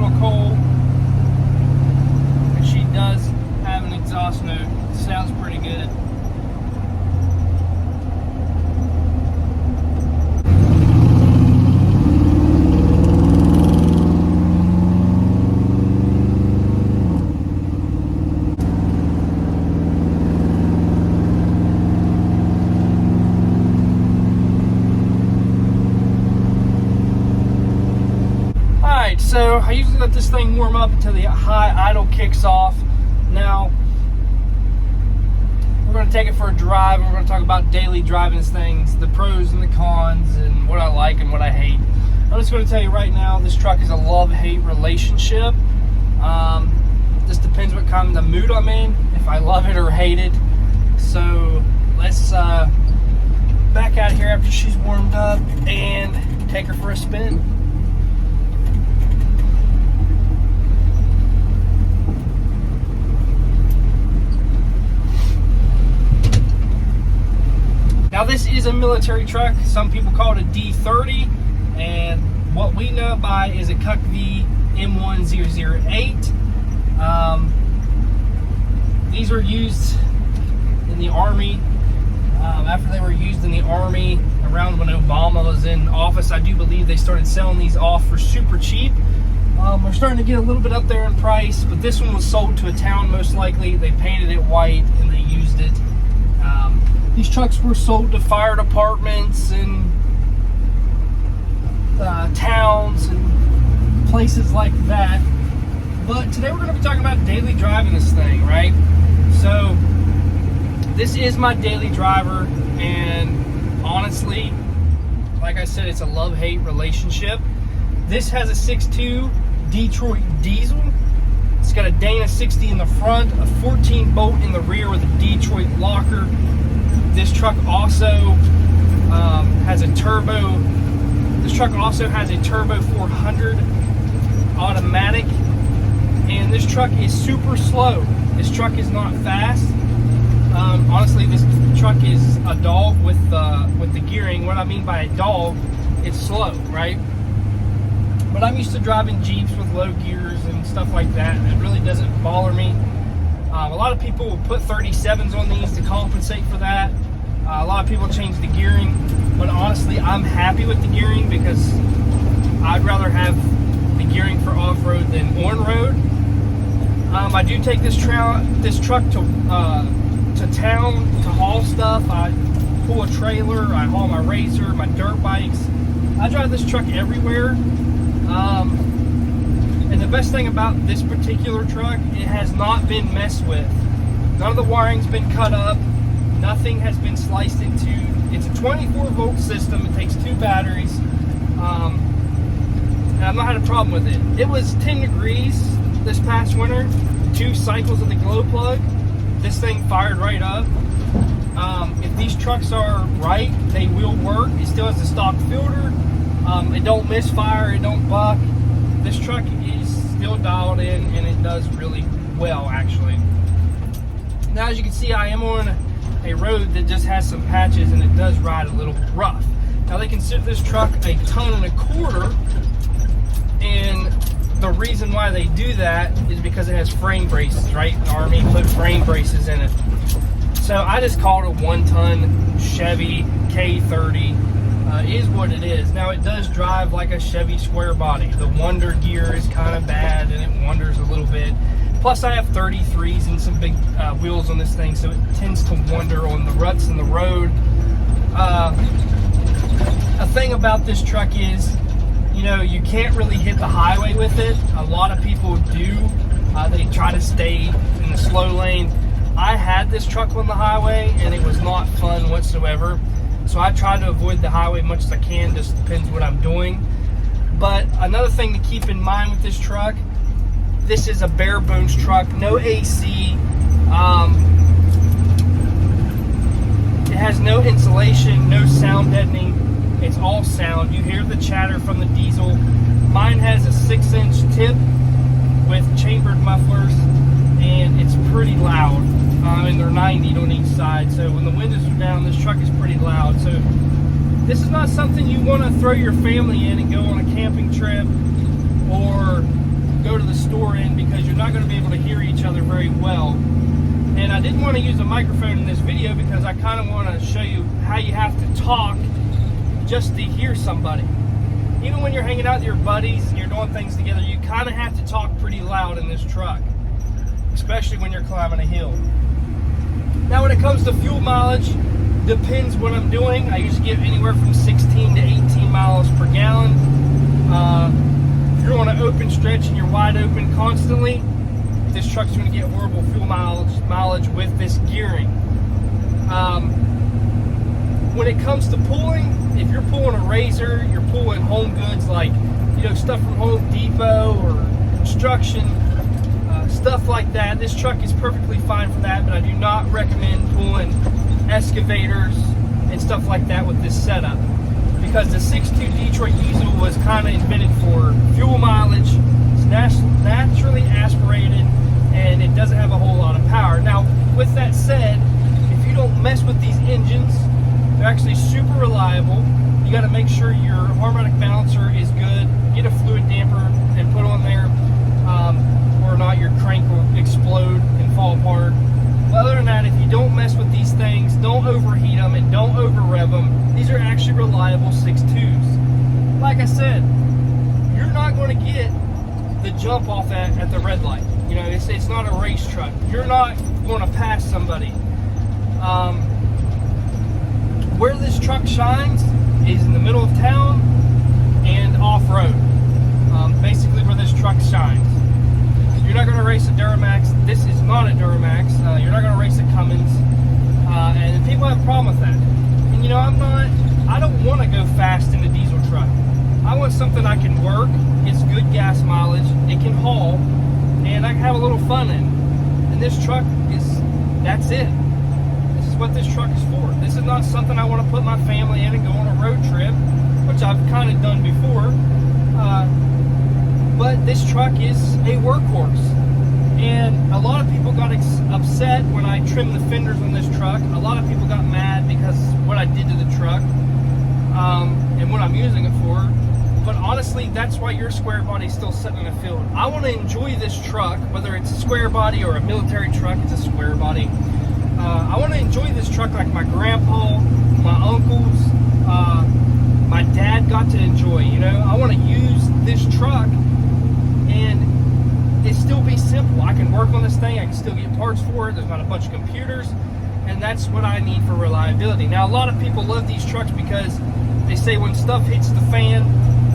little cold. And she does have an exhaust note. It sounds pretty good. So I usually let this thing warm up until the high idle kicks off. Now we're going to take it for a drive, and we're going to talk about daily driving things, the pros and the cons, and what I like and what I hate. I'm just going to tell you right now, this truck is a love-hate relationship. Just depends what kind of the mood I'm in, if I love it or hate it. So let's back out of here after she's warmed up and take her for a spin. Now this is a military truck. Some people call it a D30, and what we know by is a Cucv M1008. These were used in the Army. After they were used in the Army around when Obama was in office, I do believe they started selling these off for super cheap. We're starting to get a little bit up there in price, but this one was sold to a town most likely. They painted it white and they used it. These trucks were sold to fire departments and towns and places like that. But today we're going to be talking about daily driving this thing, right? So this is my daily driver, and honestly, like I said, it's a love-hate relationship. This has a 6.2 Detroit diesel. It's got a Dana 60 in the front, a 14 bolt in the rear with a Detroit locker. This truck also has a turbo. This truck also has a turbo 400 automatic, and this truck is super slow. This truck is not fast. Honestly, this truck is a dog with the gearing. What I mean by a dog, it's slow, right? But I'm used to driving Jeeps with low gears and stuff like that, and it really doesn't bother me. A lot of people will put 37s on these to compensate for that. A lot of people change the gearing, but honestly, I'm happy with the gearing because I'd rather have the gearing for off-road than on-road. I do take this truck to town to haul stuff. I pull a trailer, I haul my razor, my dirt bikes. I drive this truck everywhere. And the best thing about this particular truck, it has not been messed with. None of the wiring's been cut up. Nothing has been sliced into. It's a 24 volt system. It takes 2 batteries. And I've not had a problem with it. It was 10 degrees this past winter. 2 cycles of the glow plug. This thing fired right up. If these trucks are right, they will work. It still has a stock filter. It don't misfire. It don't buck. This truck is still dialed in, and it does really well, actually. Now, as you can see, I am on a road that just has some patches, and it does ride a little rough. Now, they consider this truck a 1.25 tons, and the reason why they do that is because it has frame braces, right? The Army put frame braces in it. So I just called it a 1-ton Chevy K30. Is what it is. Now, it does drive like a Chevy square body. The Wonder gear is kind of bad, and it wonders a little bit. Plus, I have 33s and some big wheels on this thing, so it tends to wander on the ruts in the road. A thing about this truck is, you know, you can't really hit the highway with it. A lot of people do. They try to stay in the slow lane. I had this truck on the highway, and it was not fun whatsoever. So I try to avoid the highway much as I can, just depends what I'm doing. But another thing to keep in mind with this truck, this is a bare bones truck, no AC. It has no insulation, no sound deadening. It's all sound. You hear the chatter from the diesel. Mine has a 6-inch tip with chambered mufflers, and it's pretty loud. And they're 90 on each side, so when the windows are down, this truck is pretty loud. So this is not something you want to throw your family in and go on a camping trip, or go to the store in because you're not going to be able to hear each other very well. And I didn't want to use a microphone in this video because I kind of want to show you how you have to talk just to hear somebody. Even when you're hanging out with your buddies and you're doing things together, you kind of have to talk pretty loud in this truck, especially when you're climbing a hill. Now when it comes to fuel mileage, depends what I'm doing. I usually get anywhere from 16 to 18 miles per gallon. If you're on an open stretch and you're wide open constantly, this truck's going to get horrible fuel mileage with this gearing. When it comes to pulling, if you're pulling a razor, you're pulling home goods like, you know, stuff from Home Depot or construction, stuff like that, this truck is perfectly fine for that, but I do not recommend pulling excavators and stuff like that with this setup, because the 6.2 Detroit diesel was kind of invented for fuel mileage. It's naturally aspirated and it doesn't have a whole lot of power. Now with that said, if you don't mess with these engines, they're actually super reliable. You got to make sure your harmonic balancer is good. Get a fluid damper and put on there, or not your crank will explode and fall apart. But other than that, if you don't mess with these things, don't overheat them and don't over rev them, these are actually reliable 6.2s. Like I said, you're not going to get the jump off at the red light. You know, it's not a race truck. You're not going to pass somebody. Where this truck shines is in the middle of town and off-road. Basically where this truck shines. You're not going to race a Duramax. This is not a Duramax. You're not going to race a Cummins. And people have a problem with that. And you know, I don't want to go fast in a diesel truck. I want something I can work, gets good gas mileage, it can haul, and I can have a little fun in. And this truck that's it. This is what this truck is for. This is not something I want to put my family in and go on a road trip, which I've kind of done before. But this truck is a workhorse. And a lot of people got upset when I trimmed the fenders on this truck. A lot of people got mad because what I did to the truck and what I'm using it for. But honestly, that's why your square body is still sitting in the field. I want to enjoy this truck, whether it's a square body or a military truck, it's a square body. I want to enjoy this truck like my grandpa, my uncles, my dad got to enjoy. You know, I want to use this truck and it still be simple. I can work on this thing, I can still get parts for it, there's not a bunch of computers, and that's what I need for reliability. Now, a lot of people love these trucks because they say when stuff hits the fan,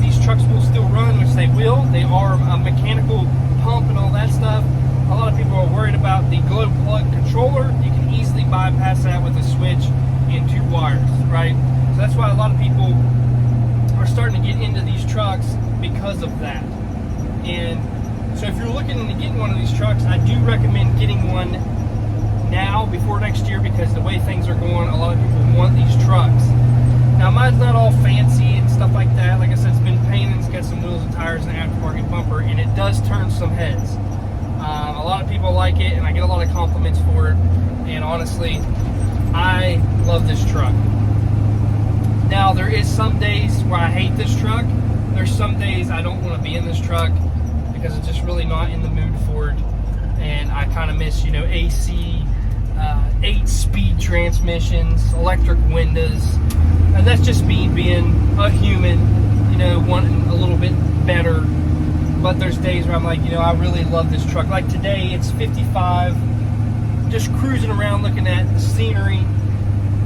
these trucks will still run, which they will. They are a mechanical pump and all that stuff. A lot of people are worried about the glow plug controller. You can easily bypass that with a switch and 2 wires, right? So that's why a lot of people are starting to get into these trucks because of that. And so if you're looking into getting one of these trucks, I do recommend getting one now before next year, because the way things are going, a lot of people want these trucks. Now mine's not all fancy and stuff like that. Like I said, it's been painted, it's got some wheels and tires and an aftermarket bumper, and it does turn some heads. A lot of people like it, and I get a lot of compliments for it. And honestly, I love this truck. Now, there is some days where I hate this truck. There's some days I don't want to be in this truck because I'm just really not in the mood for it. And I kind of miss, you know, AC, 8-speed transmissions, electric windows. And that's just me being a human, you know, wanting a little bit better. But there's days where I'm like, you know, I really love this truck. Like today, it's 55, just cruising around looking at the scenery,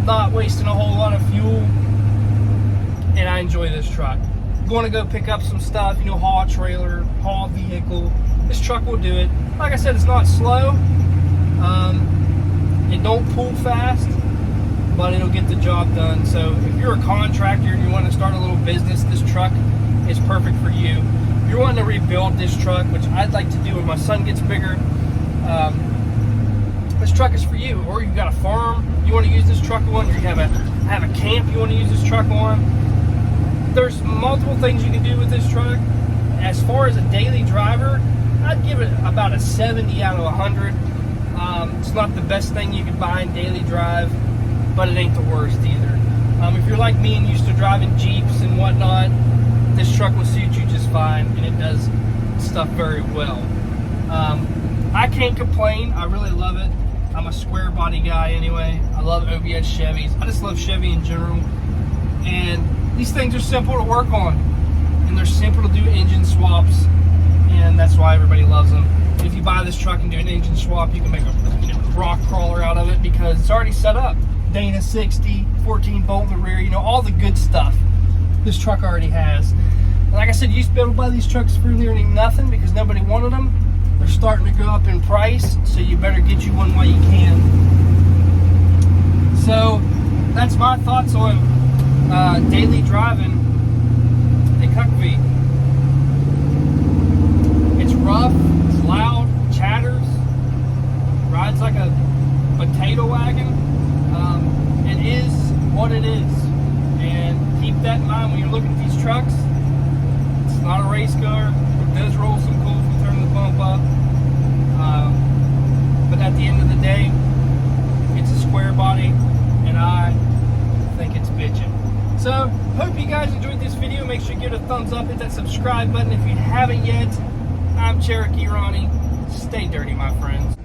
not wasting a whole lot of fuel, and I enjoy this truck. Going to go pick up some stuff, you know, haul a trailer, haul a vehicle, this truck will do it. Like I said, it's not slow, it don't pull fast, but it'll get the job done. So if you're a contractor and you want to start a little business, this truck is perfect for you. If you're wanting to rebuild this truck, which I'd like to do when my son gets bigger, this truck is for you. Or you've got a farm you want to use this truck on, or you have a camp you want to use this truck on. There's multiple things you can do with this truck. As far as a daily driver, I'd give it about a 70 out of 100. It's not the best thing you can buy in daily drive, but it ain't the worst either. If you're like me and used to driving Jeeps and whatnot, this truck will suit you just fine, and it does stuff very well. I can't complain. I really love it. I'm a square body guy anyway. I love OBS Chevys. I just love Chevy in general. And these things are simple to work on. And they're simple to do engine swaps. And that's why everybody loves them. If you buy this truck and do an engine swap, you can make a rock crawler out of it because it's already set up. Dana 60, 14 bolt in the rear, all the good stuff this truck already has. And like I said, you used to be able to buy these trucks for nearly nothing because nobody wanted them. They're starting to go up in price, so you better get you one while you can. So that's my thoughts on daily driving a Cucv. It's rough, it's loud, chatters, rides like a potato wagon. It is what it is, and keep that in mind when you're looking at these trucks. It's not a race car. It does roll some cool if you turn the bump up, but at the end of the day, it's a square body, and I think it's bitchin'. So, hope you guys enjoyed this video. Make sure you give it a thumbs up, hit that subscribe button if you haven't yet. I'm Cherokee Ronnie. Stay dirty, my friends.